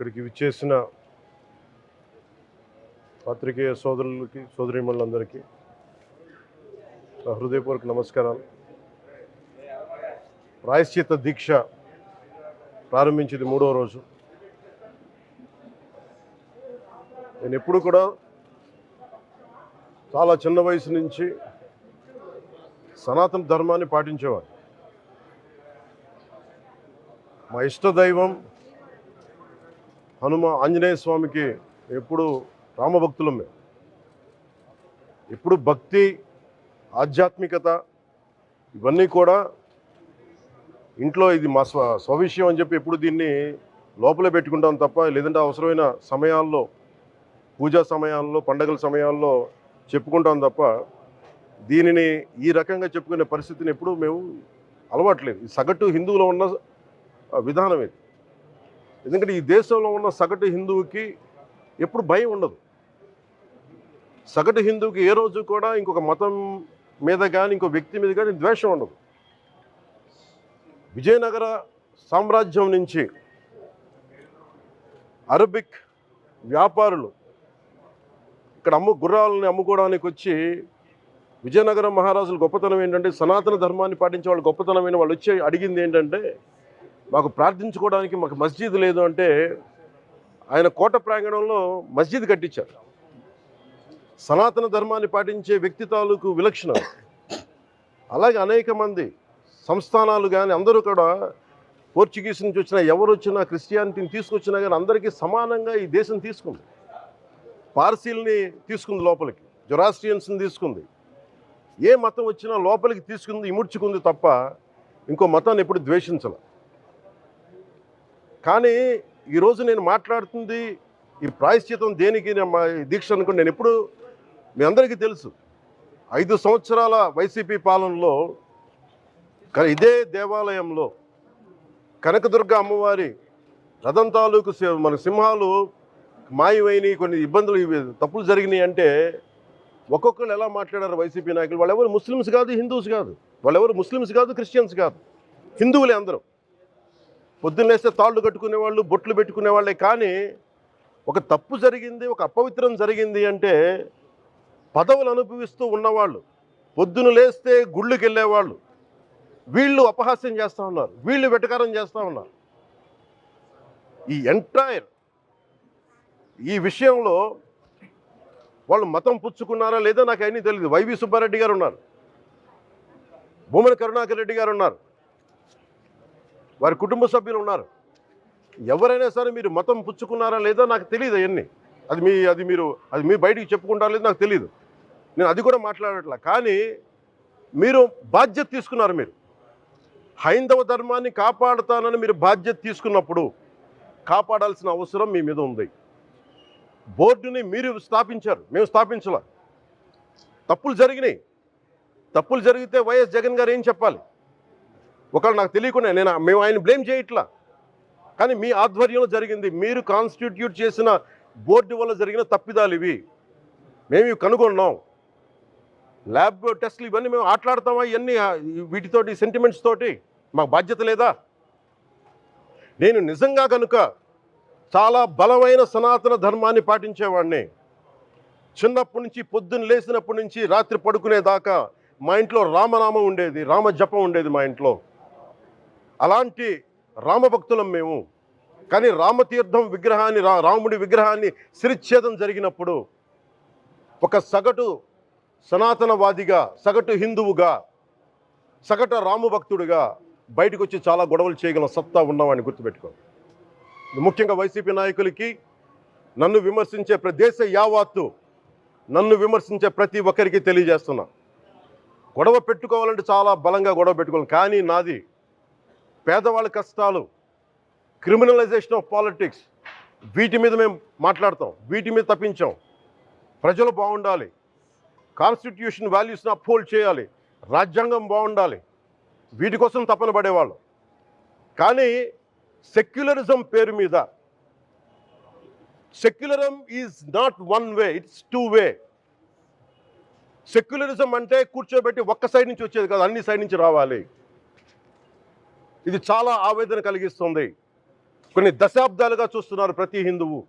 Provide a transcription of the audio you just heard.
ఇక్కడికి విచ్చేసిన పాత్రికేయ సోదరులకి సోదరీమణులందరికీ నా హృదయపూర్వక నమస్కారాలు. ప్రాయశ్చిత్త దీక్ష ప్రారంభించింది 3వ రోజు. నేను ఎప్పుడు కూడా చాలా చిన్న వయసు నుంచి సనాతన ధర్మాన్ని పాటించేవాడు. మా ఇష్టదైవం ఆంజనేయ స్వామికి ఎప్పుడు రామభక్తులం. మేము ఎప్పుడు భక్తి, ఆధ్యాత్మికత ఇవన్నీ కూడా ఇంట్లో ఇది మా స్వవిషయం అని చెప్పి ఎప్పుడు దీన్ని లోపలే పెట్టుకుంటాం తప్ప, లేదంటే అవసరమైన సమయాల్లో, పూజా సమయాల్లో, పండగల సమయాల్లో చెప్పుకుంటాం తప్ప దీనిని ఈ రకంగా చెప్పుకునే పరిస్థితిని ఎప్పుడు మేము అలవాట్లేదు. ఈ సగటు హిందువులో ఉన్న విధానం ఇది. ఎందుకంటే ఈ దేశంలో ఉన్న సగటు హిందువుకి ఎప్పుడు భయం ఉండదు. సగటు హిందువుకి ఏ రోజు కూడా ఇంకొక మతం మీద కానీ ఇంకో వ్యక్తి మీద కానీ ద్వేషం ఉండదు. విజయనగర సామ్రాజ్యం నుంచి అరబిక్ వ్యాపారులు ఇక్కడ గుర్రాలని అమ్ముకోవడానికి వచ్చి, విజయనగరం మహారాజుల గొప్పతనం ఏంటంటే సనాతన ధర్మాన్ని పాటించే వాళ్ళు గొప్పతనమైన వాళ్ళు వచ్చి అడిగింది ఏంటంటే, మాకు ప్రార్థించుకోవడానికి మాకు మస్జిద్ లేదు అంటే ఆయన కోట ప్రాంగణంలో మస్జిద్ కట్టించారు. సనాతన ధర్మాన్ని పాటించే వ్యక్తి తాలూకు విలక్షణం. అలాగే అనేక మంది సంస్థానాలు కానీ అందరూ కూడా పోర్చుగీస్ నుంచి వచ్చిన ఎవరు వచ్చినా, క్రిస్టియానిటీని తీసుకొచ్చినా కానీ అందరికీ సమానంగా ఈ దేశం తీసుకుంది. పార్సీల్ని తీసుకుంది లోపలికి, జొరాస్ట్రియన్స్ని తీసుకుంది. ఏ మతం వచ్చినా లోపలికి తీసుకుంది, ఇముడ్చుకుంది తప్ప ఇంకో మతాన్ని ఎప్పుడు ద్వేషించాల. కానీ ఈరోజు నేను మాట్లాడుతుంది ఈ ప్రాయశ్చితం దేనికి దీక్ష అనుకుని, నేను ఎప్పుడు మీ అందరికీ తెలుసు 5 సంవత్సరాల వైసీపీ పాలనలో ఇదే దేవాలయంలో కనకదుర్గ అమ్మవారి రథం తాలూకు మన సింహాలు మాయమైనవి, కొన్ని ఇబ్బందులు, తప్పులు జరిగినాయి అంటే ఒక్కొక్కరు ఎలా మాట్లాడారు వైసీపీ నాయకులు. వాళ్ళెవరు ముస్లిమ్స్ కాదు, హిందూస్ కాదు, వాళ్ళెవరు ముస్లిమ్స్ కాదు, క్రిస్టియన్స్ కాదు, హిందువులే అందరూ. పొద్దున్నేస్తే తాళ్ళు కట్టుకునేవాళ్ళు, బొట్లు పెట్టుకునేవాళ్ళే. కానీ ఒక తప్పు జరిగింది, ఒక అపవిత్రం జరిగింది అంటే పదవులు అనుభవిస్తూ ఉన్నవాళ్ళు, పొద్దున లేస్తే గుళ్ళకి వెళ్ళేవాళ్ళు, వీళ్ళు అపహాస్యం చేస్తూ ఉన్నారు, వీళ్ళు వెటకారం చేస్తూ ఉన్నారు. ఈ ఎంటైర్ ఈ విషయంలో వాళ్ళు మతం పుచ్చుకున్నారా లేదా నాకు అన్నీ తెలియదు. వైవి సుబ్బారెడ్డి గారు ఉన్నారు, భూమన కరుణాకర్ రెడ్డి గారు ఉన్నారు, వారి కుటుంబ సభ్యులు ఉన్నారు. ఎవరైనా సరే మీరు మతం పుచ్చుకున్నారా లేదా నాకు తెలియదు. అవన్నీ అది మీరు బయటికి చెప్పుకుంటారా లేదు నాకు తెలియదు. నేను అది కూడా మాట్లాడట్లా. కానీ మీరు బాధ్యత తీసుకున్నారు. మీరు హైందవ ధర్మాన్ని కాపాడుతానని మీరు బాధ్యత తీసుకున్నప్పుడు కాపాడాల్సిన అవసరం మీ మీద ఉంది. బోర్డుని మీరు స్థాపించారు, మేము స్థాపించాల. తప్పులు జరిగినాయి. తప్పులు జరిగితే వైఎస్ జగన్ గారు ఏం చెప్పాలి? ఒకవేళ నాకు తెలియకుండా మేము ఆయన బ్లేమ్ చేయట్లా. కానీ మీ ఆధ్వర్యంలో జరిగింది, మీరు కాన్స్టిట్యూట్ చేసిన బోర్డు వల్ల జరిగిన తప్పిదాలు ఇవి, మేము ఇవి కనుగొన్నాం. ల్యాబ్ టెస్టులు ఇవన్నీ మేము ఆటలాడతామా? ఇవన్నీ వీటితోటి సెంటిమెంట్స్ తోటి మాకు బాధ్యత లేదా? నేను నిజంగా కనుక చాలా బలమైన సనాతన ధర్మాన్ని పాటించేవాడిని. చిన్నప్పటి నుంచి, పొద్దున్న లేచినప్పటి నుంచి రాత్రి పడుకునేదాకా మా ఇంట్లో రామనామం ఉండేది, రామ జపం ఉండేది మా ఇంట్లో. అలాంటి రామభక్తులం మేము. కానీ రామతీర్థం విగ్రహాన్ని, రాముడి విగ్రహాన్ని శిరచ్ఛేదం జరిగినప్పుడు ఒక సగటు సనాతనవాదిగా, సగటు హిందువుగా, సగటు రామభక్తుడిగా బయటకు వచ్చి చాలా గొడవలు చేయగల సత్తా ఉన్నవాడిని గుర్తుపెట్టుకో. ముఖ్యంగా వైసీపీ నాయకులకి, నన్ను విమర్శించే దేశ యావత్తు నన్ను విమర్శించే ప్రతి ఒక్కరికి తెలియజేస్తున్నా, గొడవ పెట్టుకోవాలంటే చాలా బలంగా గొడవ పెట్టుకోవాలి. కానీ నాది పేదవాళ్ళ కష్టాలు, క్రిమినలైజేషన్ ఆఫ్ పాలిటిక్స్, వీటి మీద మేము మాట్లాడతాం, వీటి మీద తప్పించాం. ప్రజలు బాగుండాలి, కాన్స్టిట్యూషన్ వాల్యూస్ని అప్హోల్డ్ చేయాలి, రాజ్యాంగం బాగుండాలి, వీటి కోసం తపన పడేవాళ్ళు. కానీ సెక్యులరిజం పేరు మీద, secularism is not one way, it's 2 way. Secularism అంటే కూర్చోబెట్టి ఒక్క సైడ్ నుంచి వచ్చేది కాదు, అన్ని సైడ్ నుంచి రావాలి. ఇది చాలా ఆవేదన కలిగిస్తుంది. కొన్ని దశాబ్దాలుగా చూస్తున్నారు ప్రతి హిందువు.